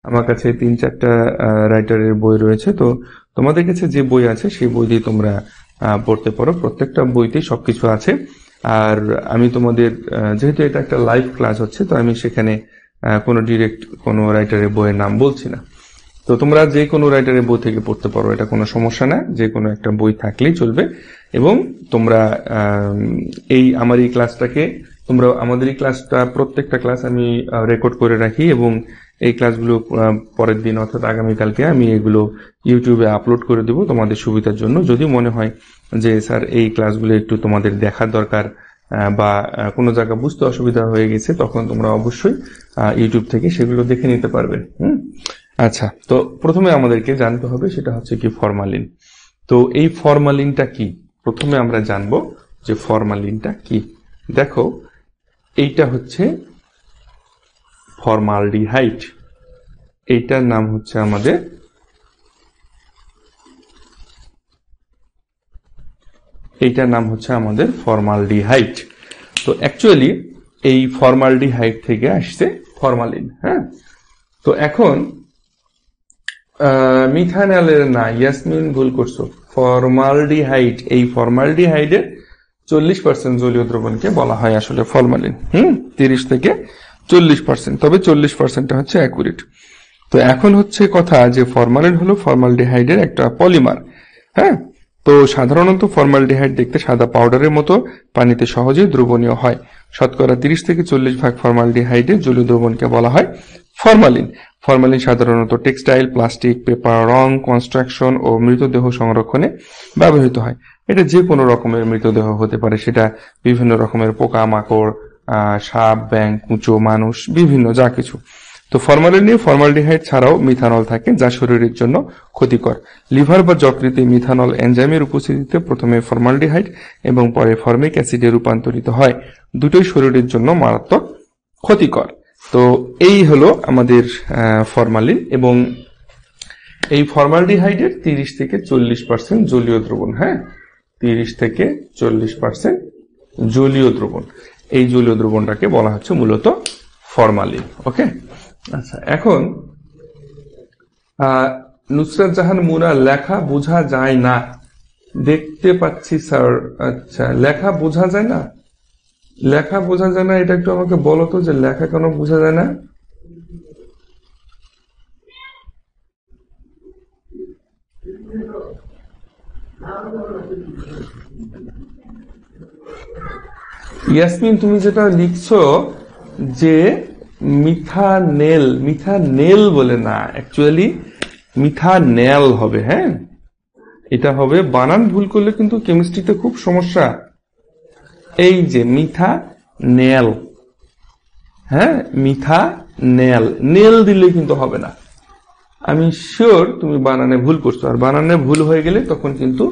আমার কাছে 3-4টা রাইটারের বই রয়েছে। তো তোমাদের কাছে যে বই আছে সেই বই দিয়ে তোমরা পড়তে পারো। প্রত্যেকটা বইতেই সবকিছু আছে। আর আমি তোমাদের যেহেতু এটা একটা লাইভ ক্লাস হচ্ছে, তো আমি সেখানে কোনো ডিরেক্ট কোনো রাইটারের বইয়ের নাম বলছি না। তো তোমরা যে কোনো রাইটারের বই থেকে পড়তে পারো, এটা কোনো সমস্যা না। যে কোনো একটা বই থাকলেই চলবে। এবং তোমরা আমার এই ক্লাসটাকে আমাদের এই ক্লাসটা প্রত্যেকটা ক্লাস আমি রেকর্ড করে রাখি এবং এই ক্লাসগুলো পরের দিন অর্থাৎ আগামীকালকে আমি এগুলো ইউটিউবে আপলোড করে দেব তোমাদের সুবিধার জন্য। যদি মনে হয় যে স্যার এই ক্লাসগুলো একটু তোমাদের দেখার দরকার বা কোনো জায়গা বুঝতে অসুবিধা হয়ে গেছে, তখন তোমরা অবশ্যই ইউটিউব থেকে সেগুলো দেখে নিতে পারবে। আচ্ছা, তো প্রথমে আমাদেরকে জানতে হবে সেটা হচ্ছে কি ফরমালিন। তো এই ফরমালিনটা কি প্রথমে আমরা জানবো যে ফরমালিনটা কি। দেখো, এইটা হচ্ছে ফর্মালডিহাইড। এইটার নাম হচ্ছে আমাদের ফর্মালডিহাইড। তো অ্যাকচুয়ালি এই ফর্মালডিহাইড থেকে আসছে ফরমালিন। হ্যাঁ, তো এখন মিথানলের না, ইয়াসমিন ভুল করছো। ফর্মালডিহাইড, এই ফর্মালডিহাইডের 40% জলীয় দ্রবণকে বলা হয় আসলে ফরমালিন। 30 থেকে 40%, তবে 40% হচ্ছে অ্যাকুরেট। তো এখন হচ্ছে কথা যে ফরমালিন হলো ফর্মালডিহাইডের একটা পলিমার। হ্যাঁ, তো সাধারণত ফর্মালডিহাইড দেখতে সাদা পাউডারের মতো, পানিতে সহজে দ্রবণীয় হয়। শতকরা 30 থেকে 40% ফর্মালডিহাইডের জলীয় দ্রবণকে বলা হয় ফরমালিন। ফরমালিন সাধারণত টেক্সটাইল, প্লাস্টিক, পেপার, রং, কনস্ট্রাকশন ও মৃতদেহ সংরক্ষণে ব্যবহৃত হয়। এটা যে কোনো রকমের মৃতদেহ হতে পারে, সেটা বিভিন্ন রকমের পোকা মাকড়, সাপ, ব্যাঙ, কুঁচো, মানুষ, বিভিন্ন যা কিছু। তো ফরমালিনে ফর্মালডিহাইড ছাড়াও মিথানল থাকে, যা শরীরের জন্য ক্ষতিকর। লিভার বা যকৃতে মিথানল এনজাইমের উপস্থিতিতে প্রথমে ফর্মালডিহাইড এবং পরে ফর্মিক অ্যাসিডে রূপান্তরিত হয়। দুটোই শরীরের জন্য মারাত্মক ক্ষতিকর। তো এই হলো আমাদের ফরমালিন। এবং এই ফর্মালডিহাইডের 30 থেকে 40% জলীয় দ্রবণ। হ্যাঁ, 30 থেকে 40% জলীয় দ্রবণ। এই জলীয় দ্রবণটাকে বলা হচ্ছে মূলত ফরমালিন। ওকে, আচ্ছা, এখন নুসরাত জাহান মুনা, লেখা বোঝা যায় না। দেখতে পাচ্ছি স্যার। আচ্ছা, লেখা বোঝা যায় না, লেখা বোঝা যায় না, এটা একটু আমাকে বলো তো যে লেখা কেন বোঝা যায় না। ইয়াসমিন, তুমি যেটা লিখছো যে মিথানেল, মিথানেল বলে না, অ্যাকচুয়ালি মিথানেল হবে। হ্যাঁ, এটা হবে। বানান ভুল করলে কিন্তু কেমিস্ট্রিতে খুব সমস্যা। এই যে মিথানেল, হ্যাঁ, মিথানেল, নেল দিলে কিন্তু হবে না। আমি শিওর তুমি বানানে ভুল করছো, আর বানানে ভুল হয়ে গেলে তখন কিন্তু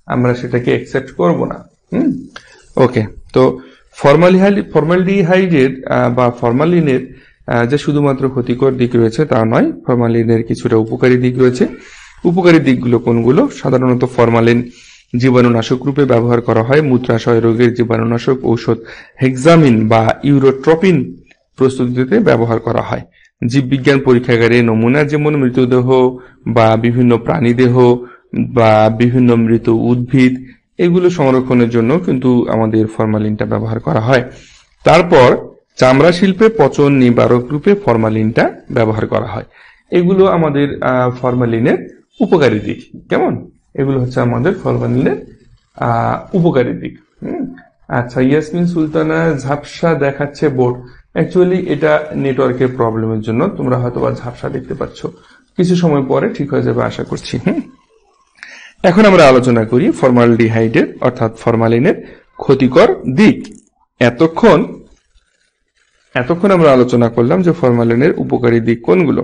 আমরা সেটাকে অ্যাকসেপ্ট করব না। ওকে, তো ফর্মালডিহাইডের বা ফরমালিনের যে শুধুমাত্র ক্ষতিকর দিক রয়েছে তা নয়, ফরমালিনের কিছুটা উপকারী দিক রয়েছে। উপকারী দিকগুলো কোনগুলো? সাধারণত ফরমালিন জীবাণুনাশক রূপে ব্যবহার করা হয়। মূত্রাশয় রোগের জীবাণুনাশক ঔষধ হেক্সামিন বা ইউরোট্রপিন প্রস্তুতিতে ব্যবহার করা হয়। জীববিজ্ঞান পরীক্ষাগারে নমুনা, যেমন মৃতদেহ বা বিভিন্ন প্রাণীদেহ বা বিভিন্ন মৃত উদ্ভিদ, এগুলো সংরক্ষণের জন্য কিন্তু আমাদের ফরমালিনটা ব্যবহার করা হয়। তারপর চামড়া শিল্পে পচন নিবারক রূপে ফরমালিনটা ব্যবহার করা হয়। এগুলো আমাদের ফরমালিনের উপকারী দিক। কেমন? এগুলো হচ্ছে আমাদের ফরমালিনের উপকারী দিক। আচ্ছা, ইয়াসমিন সুলতানা, ঝাপসা দেখাচ্ছে বোর্ড। অ্যাকচুয়ালি এটা নেটওয়ার্কের প্রবলেমের জন্য তোমরা হয়তো বা ঝাপসা দেখতে পাচ্ছ। কিছু সময় পরে ঠিক হয়ে যাবে আশা করছি। এখন আমরা আলোচনা করি ফর্মালডিহাইডের অর্থাৎ ফরমালিনের ক্ষতিকর দিক। এতক্ষণ আমরা আলোচনা করলাম যে ফরমালিনের উপকারী দিক কোনগুলো।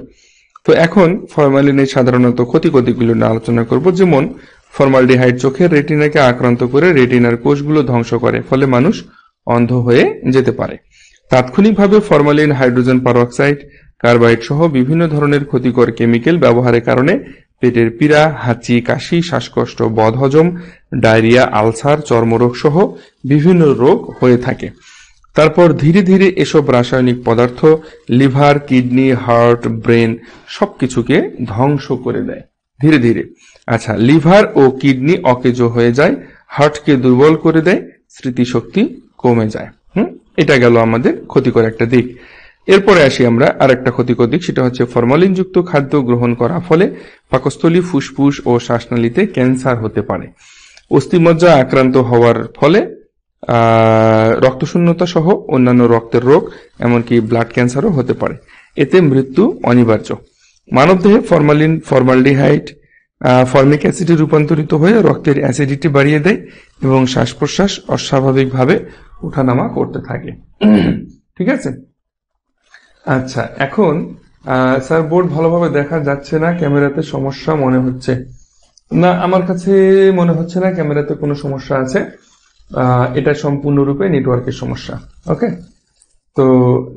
তো এখন ফরমালিনের সাধারণত ক্ষতিকর দিকগুলো নিয়ে আলোচনা করব। যেমন ফর্মালডিহাইড চোখের রেটিনাকে আক্রান্ত করে রেটিনার কোষগুলো ধ্বংস করে, ফলে মানুষ অন্ধ হয়ে যেতে পারে। তাৎক্ষণিকভাবে ফরমালিন, হাইড্রোজেন পারঅক্সাইড, কার্বাইড সহ বিভিন্ন ধরনের ক্ষতিকর কেমিক্যাল ব্যবহারের কারণে পেটের পীড়া, হাঁচি, কাশি, শ্বাসকষ্ট, বদহজম, ডায়রিয়া, আলসার, চর্মরোগ সহ বিভিন্ন রোগ হয়ে থাকে। তারপর ধীরে ধীরে এসব রাসায়নিক পদার্থ লিভার, কিডনি, হার্ট, ব্রেন সবকিছুকে ধ্বংস করে দেয় ধীরে ধীরে। আচ্ছা, লিভার ও কিডনি অকেজো হয়ে যায়, হার্টকে দুর্বল করে দেয়, স্মৃতিশক্তি কমে যায়। এটা গেল আমাদের ক্ষতিকর একটা দিক। এরপরে আসি আমরা আর একটা ক্ষতিকর দিক, সেটা হচ্ছে ফরমালিনযুক্ত খাদ্য গ্রহণ করার ফলে পাকস্থলী, ফুসফুস ও শ্বাসনালীতে ক্যান্সার হতে পারে। অস্থিমজ্জা আক্রান্ত হওয়ার ফলে রক্তশূন্যতা সহ অন্যান্য রক্তের রোগ, এমনকি ব্লাড ক্যান্সারও হতে পারে। এতে মৃত্যু অনিবার্য। মানবদেহে ফর্মালডিহাইড ফর্মিক অ্যাসিডে রূপান্তরিত হয়ে রক্তের অ্যাসিডিটি বাড়িয়ে দেয় এবং শ্বাস প্রশ্বাস অস্বাভাবিকভাবে ওঠানামা করতে থাকে। ঠিক আছে। আচ্ছা, এখন স্যার বোর্ড ভালোভাবে দেখা যাচ্ছে না, ক্যামেরাতে সমস্যা মনে হচ্ছে। না, আমার কাছে মনে হচ্ছে না ক্যামেরাতে কোনো সমস্যা আছে। এটা সম্পূর্ণরূপে নেটওয়ার্কের সমস্যা। ওকে, তো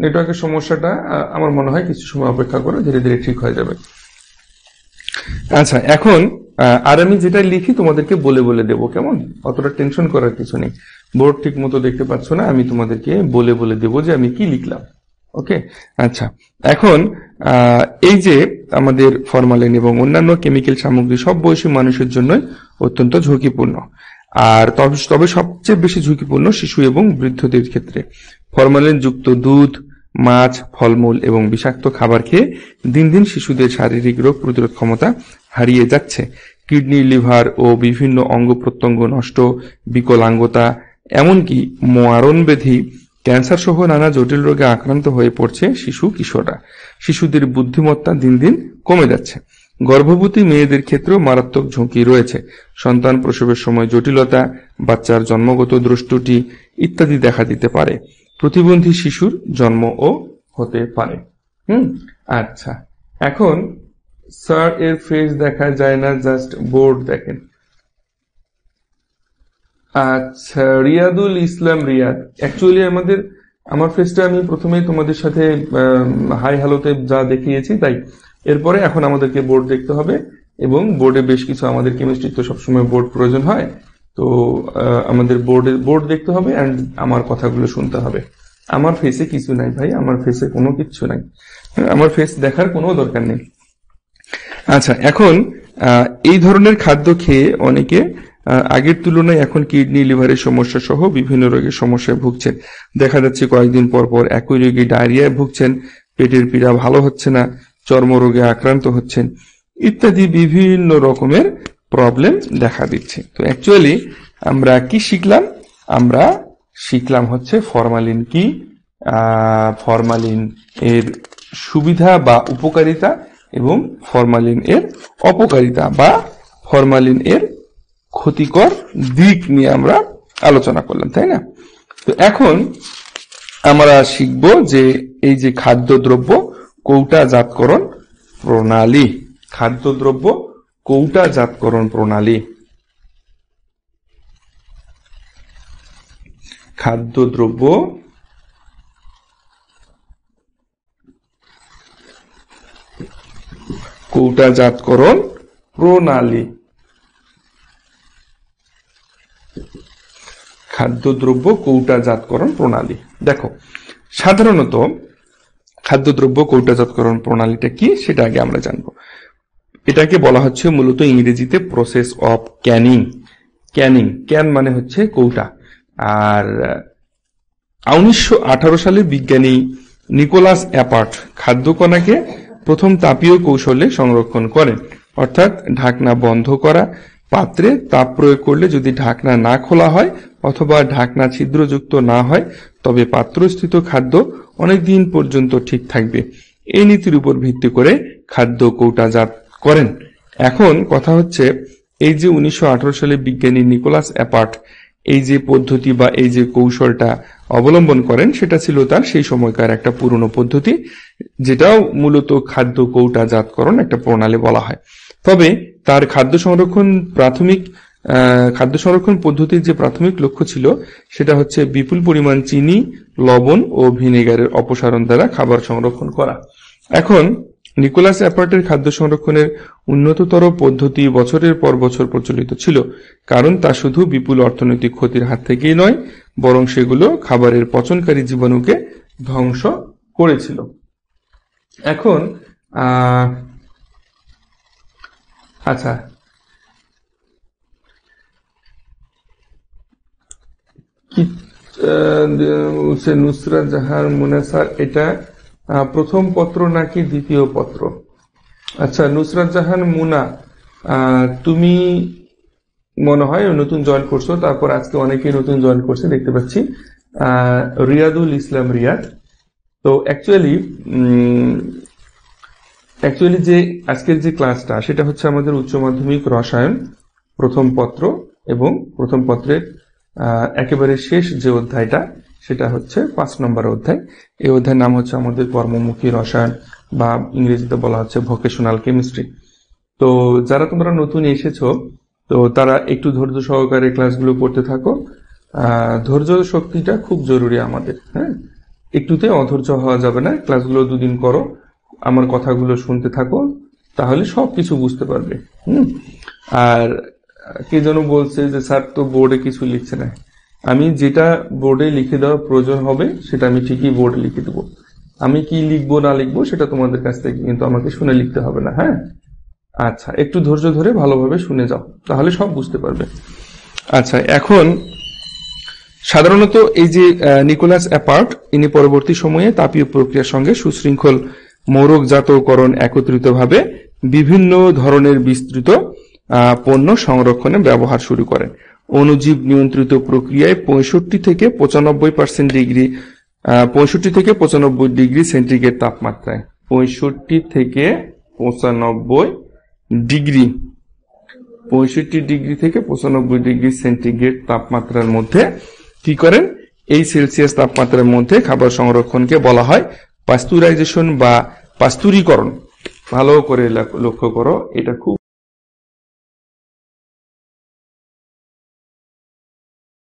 নেটওয়ার্কের সমস্যাটা আমার মনে হয় কিছু সময় অপেক্ষা করে ধীরে ধীরে ঠিক হয়ে যাবে। আচ্ছা, এখন আর আমি যেটা লিখি তোমাদেরকে বলে বলে দেবো, কেমন? অতটা টেনশন করার কিছু নেই। বোর্ড ঠিক মতো দেখতে পাচ্ছ না, আমি তোমাদেরকে বলে বলে দেবো যে আমি কি লিখলাম। ওকে, আচ্ছা, এখন এই যে আমাদের ফরমালিন এবং অন্যান্য কেমিক্যাল সামগ্রী সব বয়সী মানুষের জন্য অত্যন্ত ঝুঁকিপূর্ণ। আর তবে সবচেয়ে বেশি ঝুঁকিপূর্ণ শিশু এবং বৃদ্ধদের ক্ষেত্রে। ফরমালিন যুক্ত দুধ, মাছ, ফলমূল এবং বিষাক্ত খাবার খেয়ে দিন দিন শিশুদের শারীরিক রোগ প্রতিরোধ ক্ষমতা হারিয়ে যাচ্ছে। কিডনি, লিভার ও বিভিন্ন অঙ্গ প্রত্যঙ্গ নষ্ট, বিকলাঙ্গতা, এমনকি মরণ ব্যাধি, ক্যান্সার সহ নানা জটিল রোগে আক্রান্ত হয়ে পড়ছে শিশু কিশোররা। শিশুদের বুদ্ধিমত্তা দিন দিন কমে যাচ্ছে। গর্ভবতী মেয়েদের ক্ষেত্রেও মারাত্মক ঝুঁকি রয়েছে। সন্তান প্রসবের সময় জটিলতা, বাচ্চার জন্মগত দ্রষ্টুটি ইত্যাদি দেখা দিতে পারে। প্রতিবন্ধী শিশুর জন্মও হতে পারে। আচ্ছা, এখন স্যার এর ফেস দেখা যায় না, জাস্ট বোর্ড দেখেন। আচ্ছা, রিয়াদুল ইসলাম রিয়াদ, অ্যাকচুয়ালি আমার ফেসটা আমি প্রথমেই তোমাদের সাথে হাই হ্যালোতে যা দেখিয়েছি তাই। এরপরে এখন আমাদেরকে বোর্ড দেখতে হবে, এবং বোর্ডে বেশ কিছু, আমাদের কেমিস্ট্রি তো সবসময় বোর্ড প্রয়োজন হয়, তো আমাদের বোর্ড দেখতে হবে অ্যান্ড আমার কথাগুলো শুনতে হবে। আমার ফেসে কিছু নাই ভাই, আমার ফেসে কোনো কিচ্ছু নাই, আমার ফেস দেখার কোনো দরকার নেই। আচ্ছা, এখন এই ধরনের খাদ্য খেয়ে অনেকে আগের তুলনায় এখন কিডনি, লিভারের সমস্যা সহ বিভিন্ন রোগের সমস্যায় ভুগছেন। দেখা যাচ্ছে কয়েকদিন পর পর একই রোগী ডায়রিয়ায় ভুগছেন, পেটের পীড়া ভালো হচ্ছে না, চর্মরোগে আক্রান্ত হচ্ছেন, ইত্যাদি বিভিন্ন রকমের প্রবলেম দেখা দিচ্ছে। তো অ্যাকচুয়ালি আমরা কি শিখলাম? আমরা শিখলাম হচ্ছে ফরমালিন কি, ফরমালিন এর সুবিধা বা উপকারিতা, এবং ফরমালিন এর অপকারিতা বা ফরমালিন এর ক্ষতিকর দিক নিয়ে আমরা আলোচনা করলাম, তাই না? তো এখন আমরা শিখব যে এই যে খাদ্যদ্রব্য কৌটাজাতকরণ প্রণালী, খাদ্যদ্রব্য কৌটাজাতকরণ প্রণালী, খাদ্যদ্রব্য কৌটাজাতকরণ প্রণালী, খাদ্যদ্রব্য কৌটাজাতকরণ প্রণালী। দেখো, সাধারণত খাদ্যদ্রব্য কৌটাজাতকরণ প্রণালীটা কি সেটা আগে আমরা জানবো। এটাকে বলা হচ্ছে মূলত ইংরেজিতে প্রসেস অফ ক্যানিং। ক্যান মানে হচ্ছে কৌটা। আর 1918 সালে বিজ্ঞানী নিকোলাস অ্যাপার্ট খাদ্যকণাকে প্রথম তাপীয় কৌশলে সংরক্ষণ করেন, অর্থাৎ ঢাকনা বন্ধ করা, পাত্রে তাপ প্রয়োগ করলে যদি ঢাকনা না খোলা হয় অথবা ঢাকনা ছিদ্রযুক্ত না হয় তবে পাত্রস্থিত খাদ্য অনেকদিন পর্যন্ত ঠিক থাকবে। এই নীতির উপর ভিত্তি করে খাদ্য কৌটাজাত করেন। এখন কথা হচ্ছে, এই যে 1918 সালে বিজ্ঞানী নিকোলাস অ্যাপার্ট এই যে পদ্ধতি বা এই যে কৌশলটা অবলম্বন করেন, সেটা ছিল তার সেই সময়কার একটা পুরনো পদ্ধতি, যেটাও মূলত খাদ্য কৌটাজাতকরণ একটা প্রণালী বলা হয়। তবে তার খাদ্য সংরক্ষণ পদ্ধতির যে প্রাথমিক লক্ষ্য ছিল সেটা হচ্ছে বিপুল পরিমাণ চিনি, লবণ ও ভিনেগারের অপসারণ দ্বারা খাবার সংরক্ষণ করা। এখন নিকোলাস অ্যাপার্টের খাদ্য সংরক্ষণের উন্নততর পদ্ধতি বছরের পর বছর প্রচলিত ছিল, কারণ তা শুধু বিপুল অর্থনৈতিক ক্ষতির হাত থেকেই নয়, বরং সেগুলো খাবারের পচনকারী জীবাণুকে ধ্বংস করেছিল। এখন আচ্ছা, নুসরাত জাহান মুনাসার, এটা প্রথম পত্র নাকি দ্বিতীয় পত্র? আচ্ছা নুসরাত জাহান মুনা, তুমি মনে হয় নতুন জয়েন করছো, তারপর আজকে অনেকেই নতুন জয়েন করছে দেখতে পাচ্ছি। রিয়াদুল ইসলাম রিয়াদ, তো অ্যাকচুয়ালি যে আজকের যে ক্লাসটা সেটা হচ্ছে আমাদের উচ্চ মাধ্যমিক রসায়ন প্রথম পত্র, এবং প্রথম পত্রের একেবারে শেষ যে অধ্যায়টা সেটা হচ্ছে 5 নম্বর অধ্যায়। এই অধ্যায়ের নাম হচ্ছে আমাদের কর্মমুখী রসায়ন, বা ইংরেজিতে বলা হচ্ছে ভোকেশনাল কেমিস্ট্রি। তো যারা তোমরা নতুন এসেছো, তো তারা একটু ধৈর্য সহকারে ক্লাসগুলো করতে থাকো। ধৈর্য শক্তিটা খুব জরুরি আমাদের, হ্যাঁ, একটুতে অধৈর্য হওয়া যাবে না। ক্লাসগুলো 2 দিন করো, আমার কথাগুলো শুনতে থাকো, তাহলে সবকিছু বুঝতে পারবে। আর কে যেন বলছে যে স্যার তো বোর্ডে কিছু লিখছে না। আমি যেটা বোর্ডে লিখে দেওয়ার প্রয়োজন হবে সেটা আমি ঠিকই বোর্ডে লিখে দেবো। আমি কি লিখবো না লিখবো সেটা তোমাদের কাছ থেকে কিন্তু আমাকে শুনে লিখতে হবে না, হ্যাঁ। আচ্ছা, একটু ধৈর্য ধরে ভালোভাবে শুনে যাও, তাহলে সব বুঝতে পারবে। আচ্ছা, এখন সাধারণত এই যে নিকোলাস অ্যাপার্ট, ইনি পরবর্তী সময়ে তাপীয় প্রক্রিয়ার সঙ্গে সুশৃঙ্খল মোড়কজাতকরণ একত্রিতভাবে বিভিন্ন ধরনের বিস্তৃত পণ্য সংরক্ষণে ব্যবহার শুরু করেন। অণুজীব নিয়ন্ত্রিত প্রক্রিয়ায় 65 থেকে 95 ডিগ্রি সেন্টিগ্রেড তাপমাত্রায় 65 থেকে 95 ডিগ্রি সেন্টিগ্রেড তাপমাত্রার মধ্যে কি করেন? এই সেলসিয়াস তাপমাত্রার মধ্যে খাবার সংরক্ষণকে বলা হয় পাস্তুরাইজেশন বা পাস্তুরীকরণ। ভালো করে লক্ষ্য করো, এটা খুব